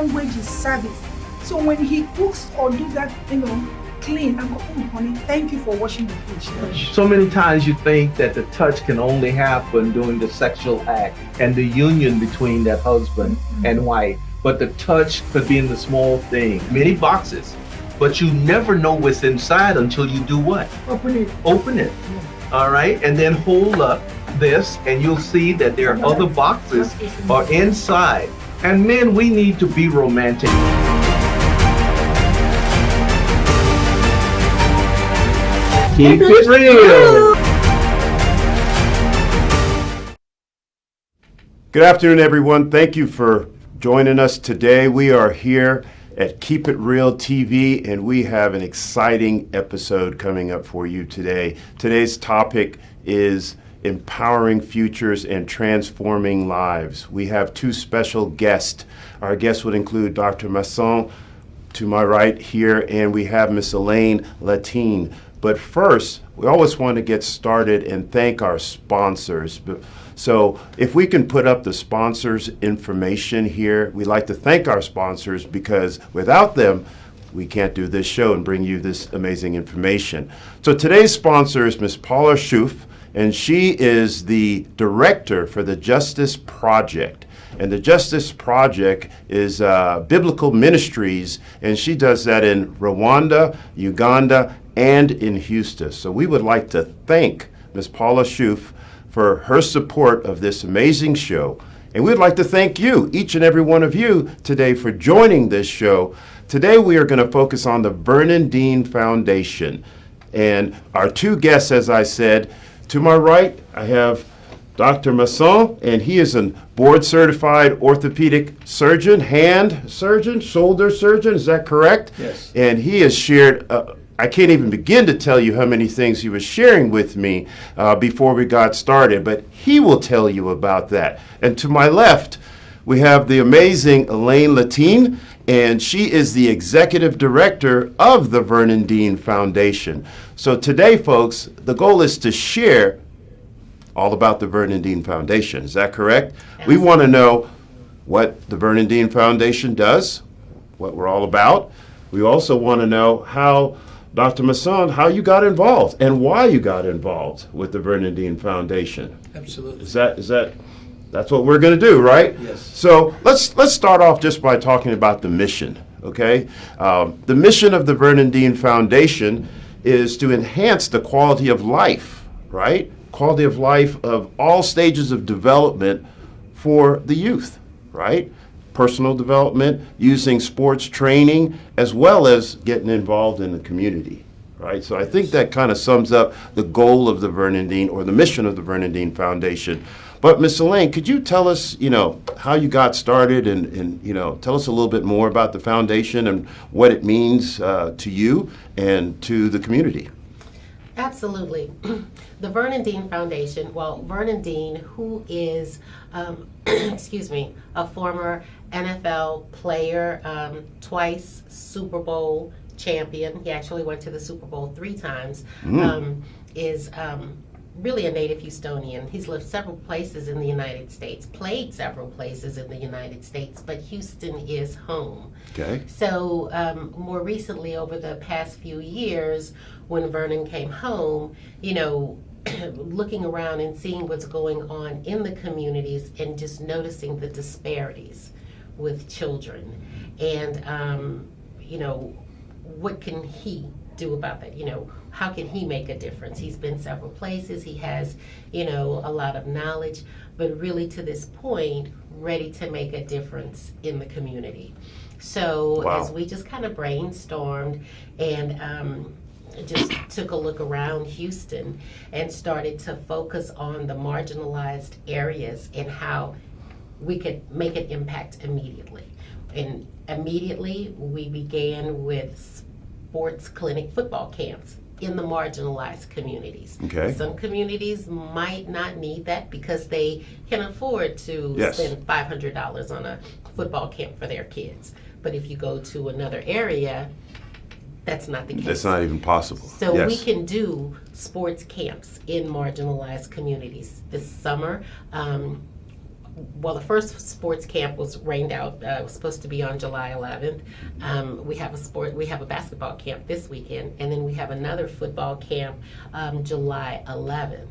language is service. So when he cooks or do that, clean, I go, oh, honey, thank you for washing the dish. So many times you think that the touch can only happen during the sexual act and the union between that husband and wife. But the touch could be in the small thing, many boxes. But you never know what's inside until you do what? Open it. Open it. All right, and then hold up this, and you'll see that there are other boxes are inside. And men, we need to be romantic. Keep it real. Good afternoon, everyone. Thank you for joining us today. We are here at KEEPITREALTV, and we have an exciting episode coming up for you today. Today's topic is empowering futures and transforming lives. We have two special guests. Our guests would include Dr. MASSON to my right here, and we have Miss Elaine Lattin. But first, we always want to get started and thank our sponsors. So if we can put up the sponsors' information here, we'd like to thank our sponsors because without them, we can't do this show and bring you this amazing information. So today's sponsor is Ms. Paula Schoof, and she is the director for the Justice Project. And the Justice Project is biblical ministries, and she does that in Rwanda, Uganda, and in Houston. So we would like to thank Ms. Paula Schoof for her support of this amazing show. And we'd like to thank you, each and every one of you, today for joining this show. Today we are going to focus on the Vernon Dean Foundation. And our two guests, as I said, to my right, I have Dr. MASSON, and he is a board-certified orthopedic surgeon, hand surgeon, shoulder surgeon, is that correct? Yes. And he has shared, I can't even begin to tell you how many things he was sharing with me before we got started, but he will tell you about that. And to my left, we have the amazing Elaine Lattin, and she is the executive director of the Vernon Dean Foundation. So today, folks, the goal is to share all about the Vernon Dean Foundation. Is that correct? Absolutely. We want to know what the Vernon Dean Foundation does, what we're all about. We also want to know how, Dr. MASSON, how you got involved and why you got involved with the Vernon Dean Foundation. Absolutely. That's what we're going to do, right? Yes. So let's start off just by talking about the mission, okay? The mission of the Vernon Dean Foundation is to enhance the quality of life, right? Quality of life of all stages of development for the youth, right? Personal development, using sports training, as well as getting involved in the community, right? So I think that kind of sums up the goal of the Vernon Dean, or the mission of the Vernon Dean Foundation. But Ms. Elaine, could you tell us, how you got started and tell us a little bit more about the foundation and what it means to you and to the community? Absolutely. The Vernon Dean Foundation, Vernon Dean, who is, a former NFL player, twice Super Bowl champion. He actually went to the Super Bowl 3 times, is really a native Houstonian. He's lived several places in the United States, played several places in the United States, but Houston is home. Okay. So more recently, over the past few years, when Vernon came home, looking around and seeing what's going on in the communities and just noticing the disparities with children. And, what can he do about that? How can he make a difference? He's been several places. He has, a lot of knowledge, but really to this point, ready to make a difference in the community. So Wow. As we just kind of brainstormed and just took a look around Houston and started to focus on the marginalized areas and how we could make an impact immediately. And immediately we began with sports clinic football camps in the marginalized communities. Okay. Some communities might not need that because they can afford to Yes. spend $500 on a football camp for their kids. But if you go to another area, that's not the case. That's not even possible. So Yes. we can do sports camps in marginalized communities. This summer, well, the first sports camp was rained out. It was supposed to be on July 11th. We have a basketball camp this weekend, and then we have another football camp July 11th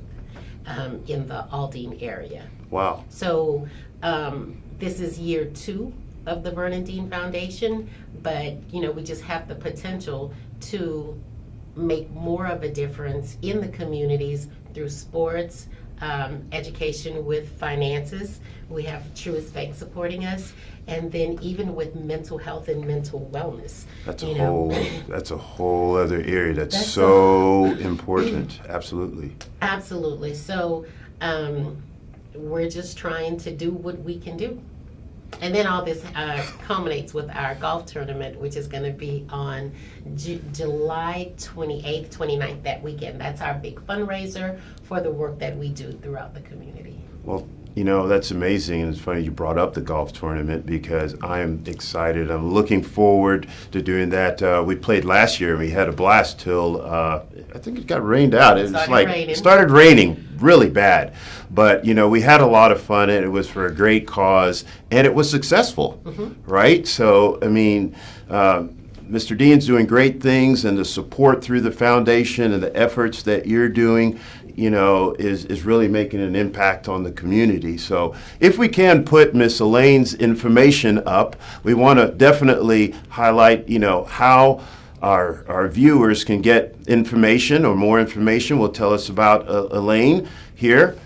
in the Aldine area. Wow. So this is year 2 of the Vernon Dean Foundation, but we just have the potential to make more of a difference in the communities through sports, education with finances. We have Truist Bank supporting us, and then even with mental health and mental wellness. That's a whole other area that's so important. Absolutely. Absolutely. So we're just trying to do what we can do. And then all this culminates with our golf tournament, which is going to be on July 28th, 29th, that weekend. That's our big fundraiser for the work that we do throughout the community. Well, that's amazing, and it's funny you brought up the golf tournament because I am excited. I'm looking forward to doing that. We played last year, and we had a blast till I think it got rained out. It started raining really bad, but we had a lot of fun, and it was for a great cause, and it was successful, right? So, I mean, Mr. Dean's doing great things, and the support through the foundation and the efforts that you're doing, is really making an impact on the community. So if we can put Miss Elaine's information up, we want to definitely highlight, how our viewers can get information or more information. Will tell us about Elaine here.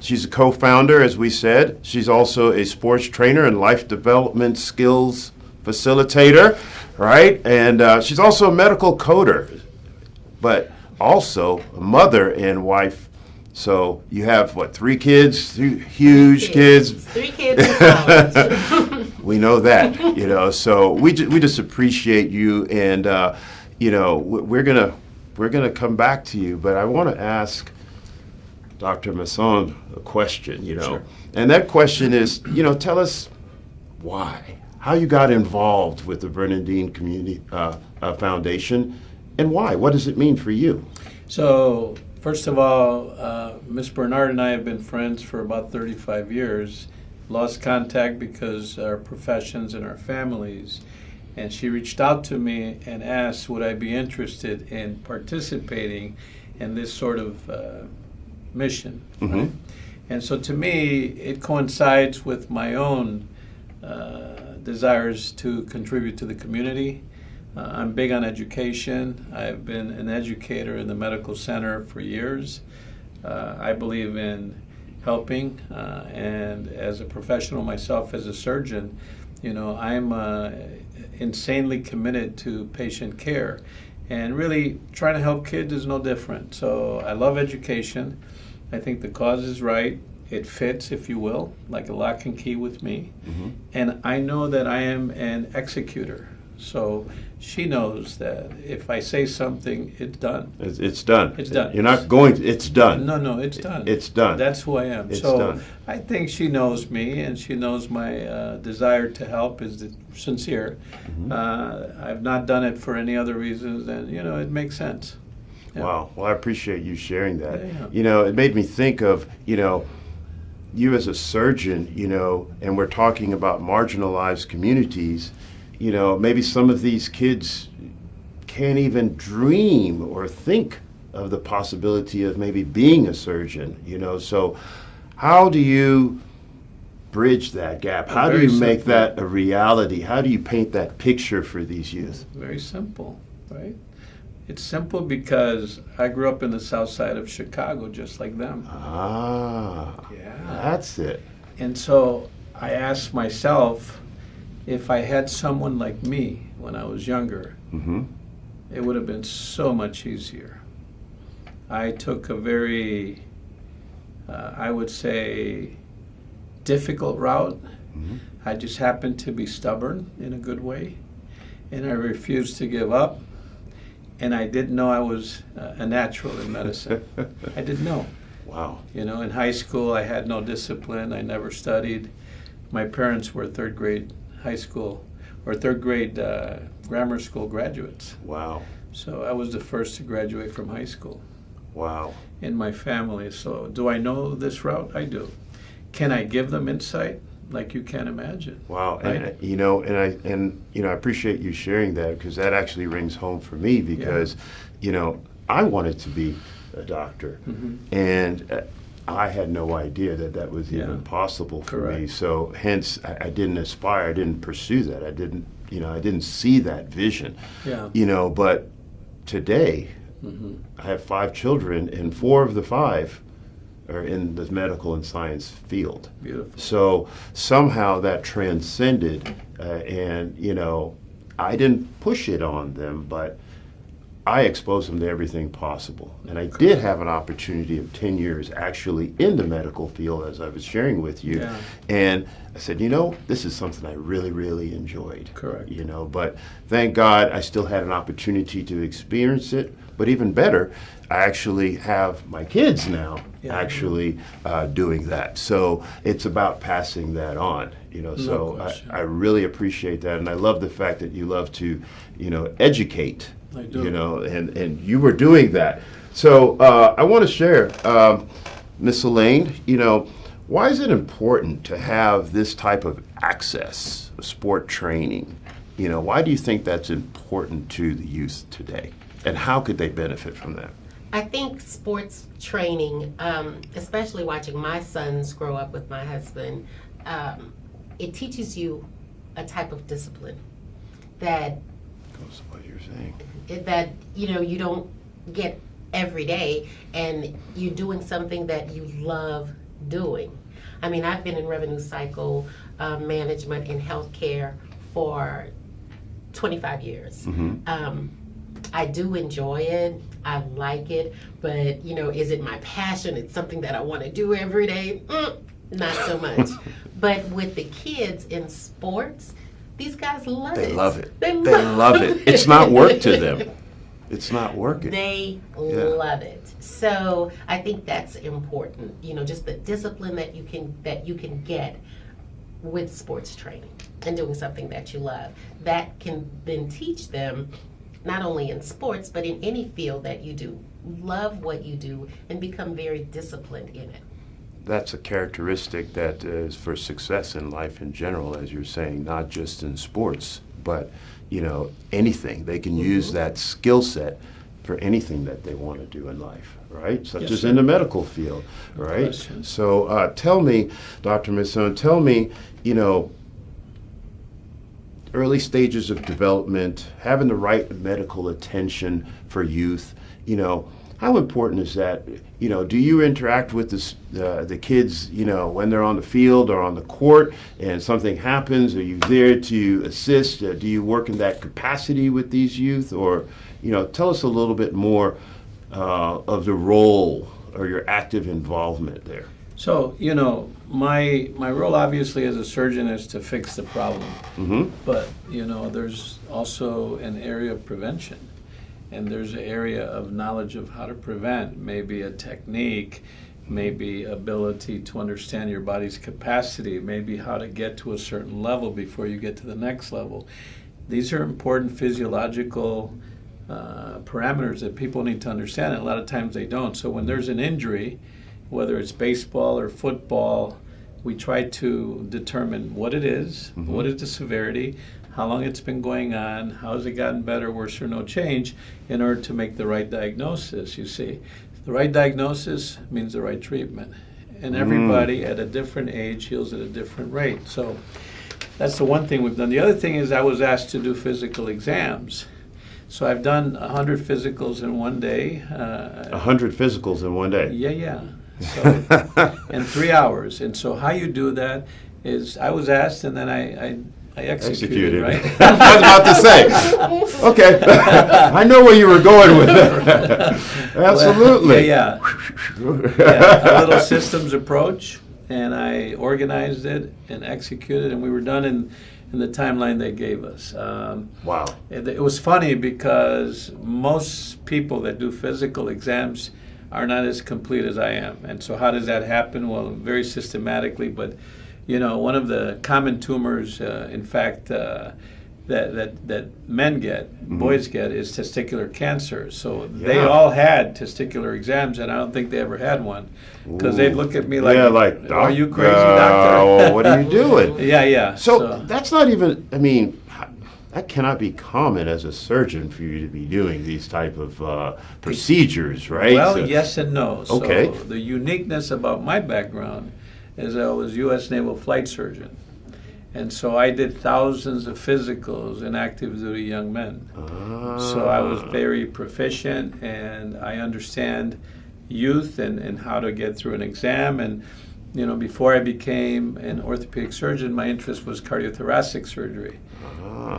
She's a co-founder, as we said. She's also a sports trainer and life development skills facilitator, right? And she's also a medical coder, but also a mother and wife. So you have, 3 kids? 3 huge kids. 3 kids in college. We know that, so we just appreciate you, and, we're gonna come back to you, but I want to ask Dr. MASSON a question, Sure. And that question is, tell us why, how you got involved with the Vernon Dean Community Foundation, and why? What does it mean for you? So, first of all, Miss Bernard and I have been friends for about 35 years. Lost contact because our professions and our families. And she reached out to me and asked, would I be interested in participating in this sort of mission? Mm-hmm. Right? And so to me, it coincides with my own desires to contribute to the community. I'm big on education. I've been an educator in the medical center for years. I believe in helping, and as a professional myself, as a surgeon, I'm insanely committed to patient care. And really, trying to help kids is no different. So I love education. I think the cause is right. It fits, if you will, like a lock and key with me. Mm-hmm. And I know that I am an executor. So she knows that if I say something, it's done. It's done. It's done. You're not going to, it's done. No, it's done. It's done. That's who I am. It's so done. I think she knows me, and she knows my desire to help is sincere. Mm-hmm. I've not done it for any other reasons, and it makes sense. Yeah. Wow. Well, I appreciate you sharing that. Yeah. It made me think of, you as a surgeon, and we're talking about marginalized communities, maybe some of these kids can't even dream or think of the possibility of maybe being a surgeon, so how do you bridge that gap? How do you make that a reality? How do you paint that picture for these youth? Very simple, right? It's simple because I grew up in the south side of Chicago just like them. Ah, Yeah. that's it. And so I asked myself, if I had someone like me when I was younger, Mm-hmm. it would have been so much easier. I took a very, I would say, difficult route. Mm-hmm. I just happened to be stubborn in a good way, and I refused to give up. And I didn't know I was a natural in medicine. I didn't know. Wow. In high school, I had no discipline. I never studied. My parents were third grade grammar school graduates. Wow. So I was the first to graduate from high school Wow. in my family. So do I know this route? I do. can I give them insight like you can't imagine? Wow, Right? and I appreciate you sharing that, because that actually rings home for me, because I wanted to be a doctor, and I had no idea that that was even possible for me. Correct. So hence I didn't aspire, I didn't pursue that, I didn't see that vision. Yeah. But today I have 5 children, and 4 of the 5 are in the medical and science field. Beautiful. So somehow that transcended, and I didn't push it on them, but I exposed them to everything possible. And I did have an opportunity of 10 years actually in the medical field, as I was sharing with you. Yeah. And I said, this is something I really, really enjoyed. Correct. But thank God I still had an opportunity to experience it. But even better, I actually have my kids now actually doing that. So it's about passing that on. So question. I really appreciate that. And I love the fact that you love to, educate. I do. And you were doing that. So I want to share, Miss Elaine, why is it important to have this type of access, sport training? Why do you think that's important to the youth today? And how could they benefit from that? I think sports training, especially watching my sons grow up with my husband, it teaches you a type of discipline that That's what you're saying. you don't get every day, and you're doing something that you love doing. I mean, I've been in revenue cycle management in healthcare for 25 years. I do enjoy it. I like it, but is it my passion? It's something that I want to do every day? Not so much. But with the kids in sports, these guys love it. They love it. They love it. It's not work to them. It's not working. They love it. So I think that's important. Just the discipline that you can get with sports training and doing something that you love. That can then teach them, not only in sports, but in any field that you do. Love what you do and become very disciplined in it. That's a characteristic that is for success in life in general, as you're saying, not just in sports, but anything. They can use that skill set for anything that they want to do in life, right? Such as in the medical field, right? Question. So tell me, Dr. MASSON, tell me, early stages of development, having the right medical attention for youth, how important is that? Do you interact with the kids, when they're on the field or on the court and something happens? Are you there to assist? Do you work in that capacity with these youth? Or, tell us a little bit more of the role or your active involvement there. So, my role obviously as a surgeon is to fix the problem. But, there's also an area of prevention. And there's an area of knowledge of how to prevent, maybe a technique, maybe ability to understand your body's capacity, maybe how to get to a certain level before you get to the next level. These are important physiological parameters that people need to understand, and a lot of times they don't. So when there's an injury, whether it's baseball or football, we try to determine what it is, what is the severity, how long it's been going on, how has it gotten better, worse, or no change, in order to make the right diagnosis, you see. The right diagnosis means the right treatment. And everybody at a different age heals at a different rate. So that's the one thing we've done. The other thing is I was asked to do physical exams. So I've done 100 physicals in one day. 100 physicals in one day? Yeah. So, in 3 hours. And so how you do that is I was asked, and then I executed, right? I was about to say. Okay. I know where you were going with that. Absolutely. Yeah, a little systems approach, and I organized it and executed, and we were done in the timeline they gave us. Wow. It was funny because most people that do physical exams are not as complete as I am. And so how does that happen? Well, very systematically, but one of the common tumors, in fact, that men get, boys get, is testicular cancer. So they Yeah. all had testicular exams, and I don't think they ever had one, because they'd look at me like, yeah, like, "Are you crazy, doctor?" what are you doing? Yeah. So that's not even, I mean, that cannot be common as a surgeon for you to be doing these type of procedures, right? Well, So- yes and no. Okay. So the uniqueness about my background is I was U.S. Naval Flight Surgeon. And so I did thousands of physicals in active duty young men. So I was very proficient, and I understand youth and how to get through an exam. And, you know, before I became an orthopedic surgeon, my interest was cardiothoracic surgery.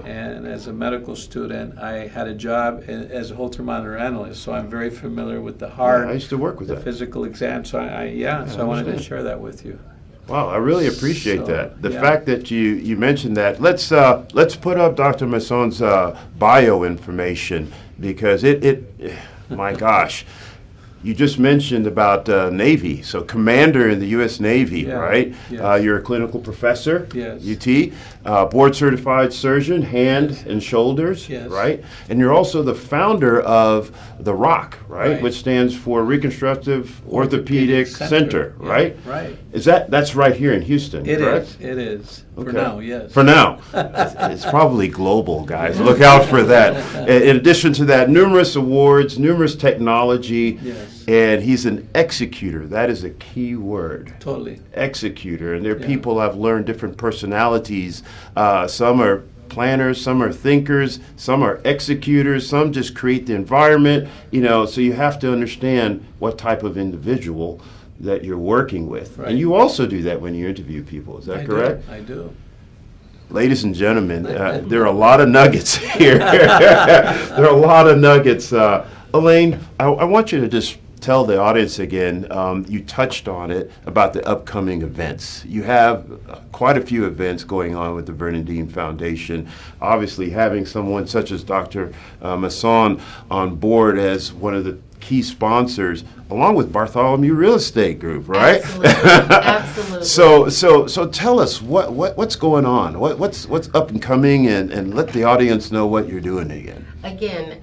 And as a medical student, I had a job as a Holter monitor analyst, so I'm very familiar with the heart, I used to work with the that. physical exam. So I wanted to share that with you. Wow, I really appreciate So, that. The yeah. fact that you mentioned that. Let's put up Dr. Masson's bio information, because it my gosh, you just mentioned about Navy, so commander in the U.S. Navy, Yeah, right? yes. You're a clinical professor, Yes. UT, board certified surgeon, hand and shoulders, Yes. right? And you're also the founder of the ROC, right? Right. Which stands for Reconstructive Orthopedic Center, Yeah, right? Right. That's right here in Houston, It correct? is. It is. For Okay. now, yes. For now. It's probably global, guys. Look out for that. In addition to that, numerous awards, numerous technology, Yes. and he's an executor. That is a key word. Totally. Executor. And there are Yeah. people I've learned different personalities. Some are planners, some are thinkers, some are executors, some just create the environment, so you have to understand what type of individual that you're working with. Right. And you also do that when you interview people, is that I correct? do. I do. Ladies and gentlemen, there are a lot of nuggets here. There are a lot of nuggets. Elaine, I want you to just tell the audience again, you touched on it, about the upcoming events. You have quite a few events going on with the Bernardine Foundation. Obviously, having someone such as Dr. Masson on board as one of the key sponsors, along with Bartholomew Real Estate Group, right? Absolutely. So tell us what's going on, what's up and coming, and let the audience know what you're doing again. Again,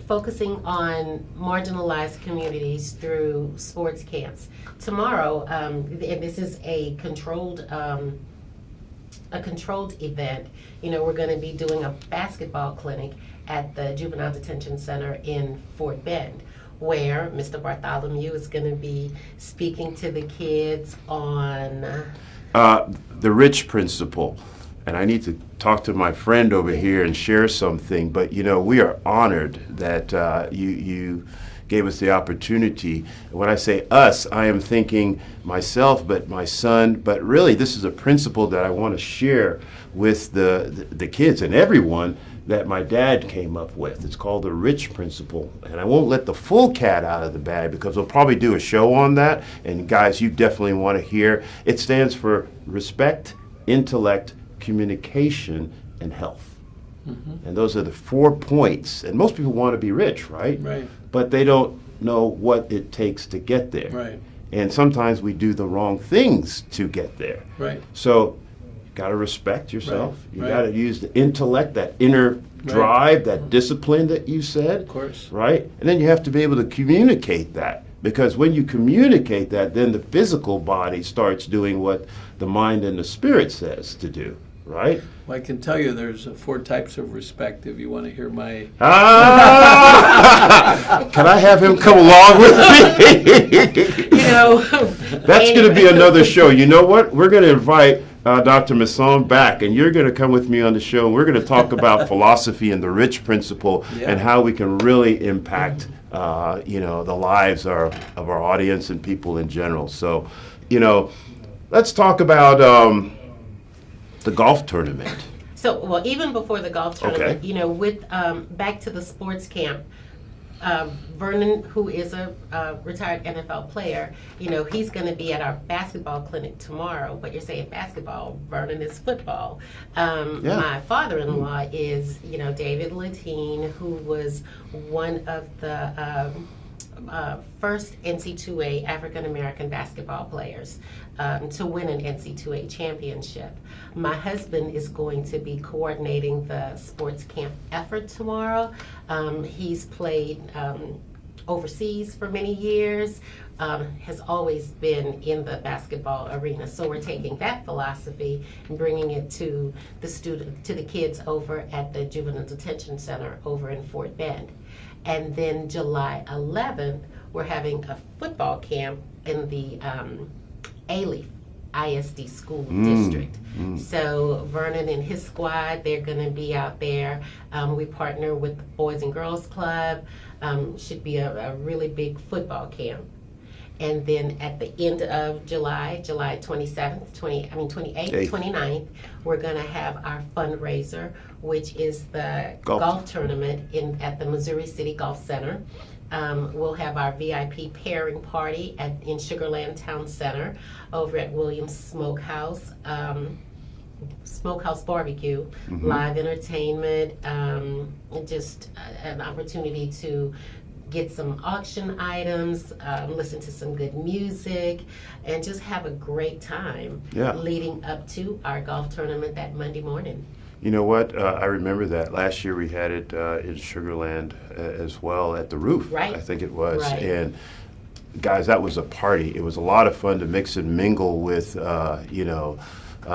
focusing on marginalized communities through sports camps. Tomorrow, and this is a controlled event. We're going to be doing a basketball clinic at the Juvenile Detention Center in Fort Bend, where Mr. Bartholomew is going to be speaking to the kids on The rich principle. And I need to talk to my friend over here and share something, but we are honored that you gave us the opportunity. When I say us, I am thinking myself, but my son, but really this is a principle that I want to share with the kids and everyone that my dad came up with. It's called the rich principle. And I won't let the full cat out of the bag, because we'll probably do a show on that. And guys, you definitely want to hear. It stands for respect, intellect, communication, and health. Mm-hmm. And those are the 4 points. And most people want to be rich, right? Right. But they don't know what it takes to get there. Right. And sometimes we do the wrong things to get there. Right. So you got to respect yourself. Right, You right. got to use the intellect, that inner drive, that discipline that you said. Of course. Right? And then you have to be able to communicate that. Because when you communicate that, then the physical body starts doing what the mind and the spirit says to do. Right? Well, I can tell you there's 4 types of respect if you want to hear my... Can I have him come along with me? That's going to be another show. You know what? We're going to invite Dr. Masson back, and you're going to come with me on the show, and we're going to talk about philosophy and the rich principle, and how we can really impact the lives of our audience and people in general. So, let's talk about the golf tournament. So, well, even before the golf tournament, Okay. with back to the sports camp, Vernon, who is a retired NFL player, he's going to be at our basketball clinic tomorrow. But you're saying basketball, Vernon is football. My father-in-law is, David Lattin, who was one of the first NC2A African American basketball players to win an NC2A championship. My husband is going to be coordinating the sports camp effort tomorrow. He's played overseas for many years, has always been in the basketball arena. So we're taking that philosophy and bringing it to the kids over at the Juvenile Detention Center over in Fort Bend. And then July 11th, we're having a football camp in the Alief ISD school district. So Vernon and his squad, they're going to be out there. We partner with the Boys and Girls Club. Should be a really big football camp. And then at the end of July 27th, 28th, 29th, we're going to have our fundraiser, which is the golf tournament at the Missouri City Golf Center. We'll have our VIP pairing party in Sugarland Town Center over at Williams Smokehouse Barbecue, live entertainment, just an opportunity to get some auction items, listen to some good music, and just have a great time leading up to our golf tournament that Monday morning. You know what? I remember that. Last year we had it in Sugarland as well at the Roof, Right. I think it was. Right. And guys, that was a party. It was a lot of fun to mix and mingle with,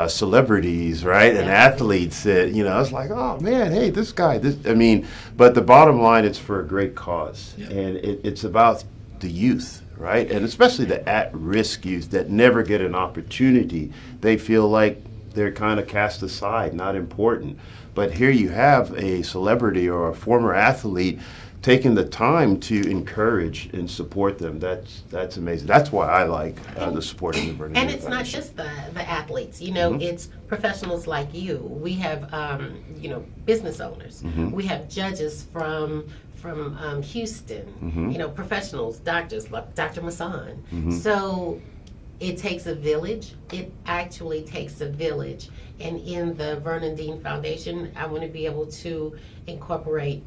celebrities, right? And athletes that, I was like, oh man, hey, but the bottom line, it's for a great cause. Yeah. And it's about the youth, right? And especially the at-risk youth that never get an opportunity. They feel like they're kind of cast aside, not important. But here you have a celebrity or a former athlete taking the time to encourage and support them. That's amazing. That's why I like the support in the Vernon. And it's not just the athletes, it's professionals like you. We have, business owners. We have judges from Houston, professionals, doctors like Dr. MASSON. So it takes a village. It actually takes a village. And in the Vernon Dean Foundation, I want to be able to incorporate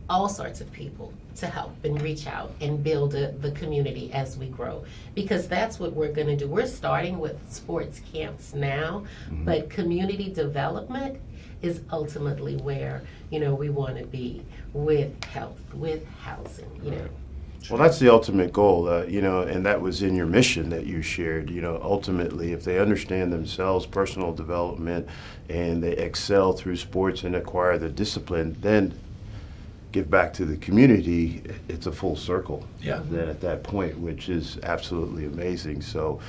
all sorts of people to help and reach out and build the community as we grow, because that's what we're going to do. We're starting with sports camps now, but community development is ultimately where we want to be with health, with housing. Well, that's the ultimate goal, and that was in your mission that you shared. Ultimately, if they understand themselves, personal development, and they excel through sports and acquire the discipline, then give back to the community, it's a full circle. Yeah. Then at that point, which is absolutely amazing. So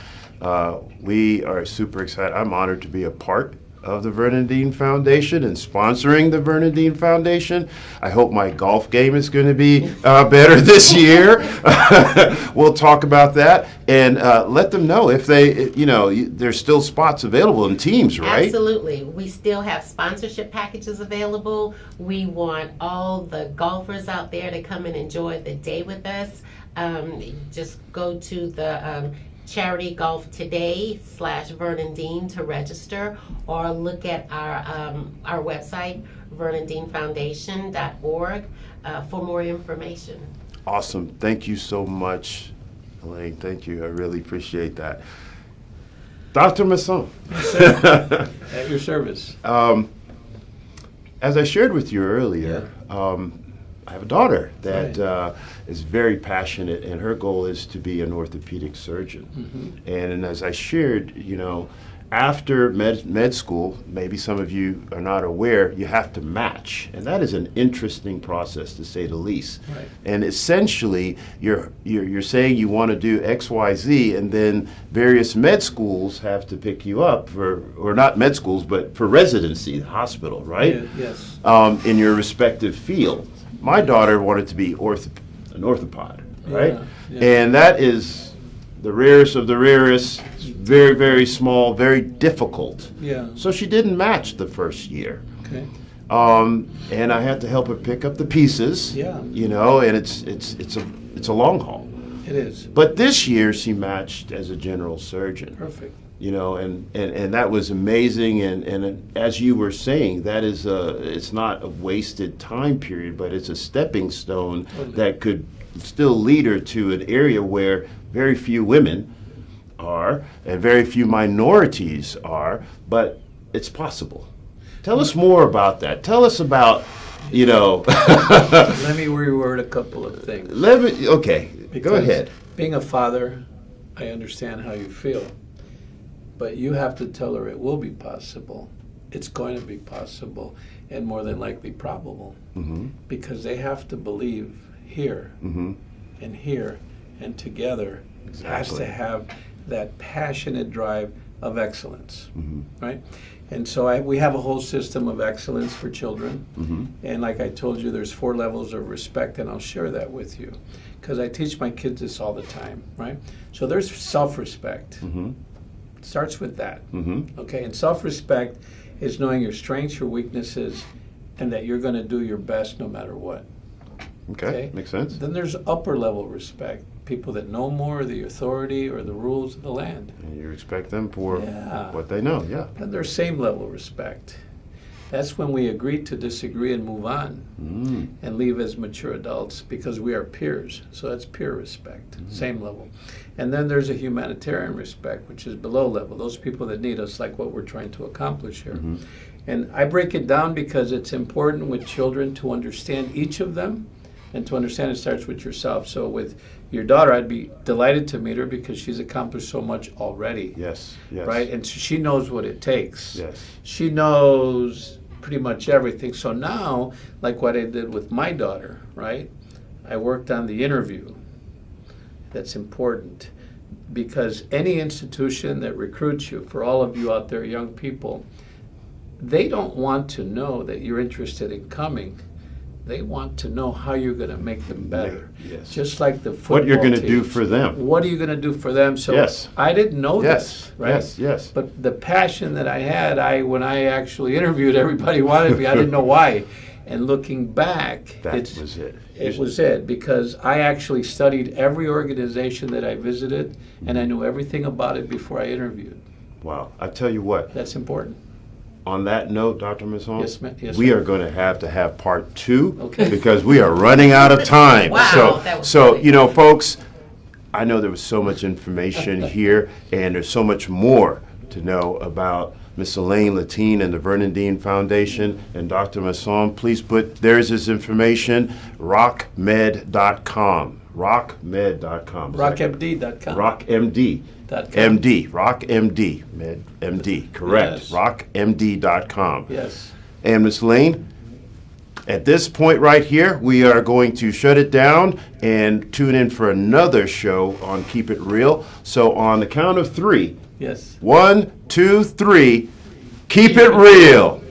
we are super excited. I'm honored to be a part of the Vernon Dean Foundation and sponsoring the Vernon Dean Foundation. I hope my golf game is going to be better this year. We'll talk about that and let them know if there's still spots available in teams, right? Absolutely. We still have sponsorship packages available. We want all the golfers out there to come and enjoy the day with us. Just go to the Charity Golf Today /Vernon Dean to register, or look at our website, vernondeanfoundation.org, for more information. Awesome. Thank you so much, Elaine. Thank you. I really appreciate that. Dr. Masson. At your service. As I shared with you earlier, I have a daughter that is very passionate, and her goal is to be an orthopedic surgeon. And as I shared, after med school, maybe some of you are not aware, you have to match, and that is an interesting process to say the least. Right. And essentially, you're saying you want to do X, Y, Z, and then various med schools have to pick you up or not med schools, but for residency, hospital, right? Yeah, yes. In your respective field. My daughter wanted to be an orthopod, right? Yeah. And that is the rarest of the rarest. It's very, very small, very difficult. Yeah. So she didn't match the first year. Okay. And I had to help her pick up the pieces. Yeah. And it's a long haul. It is. But this year she matched as a general surgeon. Perfect. And that was amazing. And as you were saying, that is it's not a wasted time period, but it's a stepping stone Totally. that could still leader to an area where very few women are and very few minorities are, but it's possible. Tell us more about that. Tell us about, Let me reword a couple of things. Okay, go Because ahead. Being a father, I understand how you feel. But you have to tell her it will be possible. It's going to be possible and more than likely probable. Mm-hmm. Because they have to believe here Mm-hmm. and here and together has Exactly. to have that passionate drive of excellence, Mm-hmm. right? And so we have a whole system of excellence for children. Mm-hmm. And like I told you, there's 4 levels of respect, and I'll share that with you. Because I teach my kids this all the time, right? So there's self-respect. Mm-hmm. It starts with that, Mm-hmm. okay? And self-respect is knowing your strengths, your weaknesses, and that you're going to do your best no matter what. Okay, makes sense. Then there's upper level respect, people that know more, the authority or the rules of the land. And you respect them for Yeah. what they know, yeah. Then there's same level respect. That's when we agree to disagree and move on Mm. and leave as mature adults because we are peers. So that's peer respect, same level. And then there's a humanitarian respect, which is below level, those people that need us, like what we're trying to accomplish here. Mm-hmm. And I break it down because it's important with children to understand each of them, and to understand it starts with yourself. So with your daughter, I'd be delighted to meet her because she's accomplished so much already. Yes, yes. Right? And so she knows what it takes. Yes. She knows pretty much everything. So now, like what I did with my daughter, right? I worked on the interview. That's important because any institution that recruits you, for all of you out there, young people, they don't want to know that you're interested in coming. They want to know how you're going to make them better. Yes. Just like the football What you're going to do teams. for them. What are you going to do for them? So Yes. I didn't know Yes, this, right? yes, yes. But the passion that I had, when I actually interviewed, everybody wanted me. I didn't know why. And looking back, That it's, was it. it was it because I actually studied every organization that I visited, and I knew everything about it before I interviewed. Wow. I tell you what, That's important. on that note, Dr. Masson, Yes, yes, we sir. are going to have part 2 Okay. because we are running out of time. Wow, that was so great. folks, I know there was so much information here, and there's so much more to know about Miss Elaine Lattin and the Vernon Dean Foundation. And Dr. Masson, please there's his information, rockmed.com. Rockmed.com. RockMD.com. RockMD. MD, RockMD, MD, correct. Yes. RockMD.com. Yes. And Ms. Lane, at this point right here, we are going to shut it down and tune in for another show on Keep It Real. So on the count of 3, Yes. 1, 2, 3, keep it real.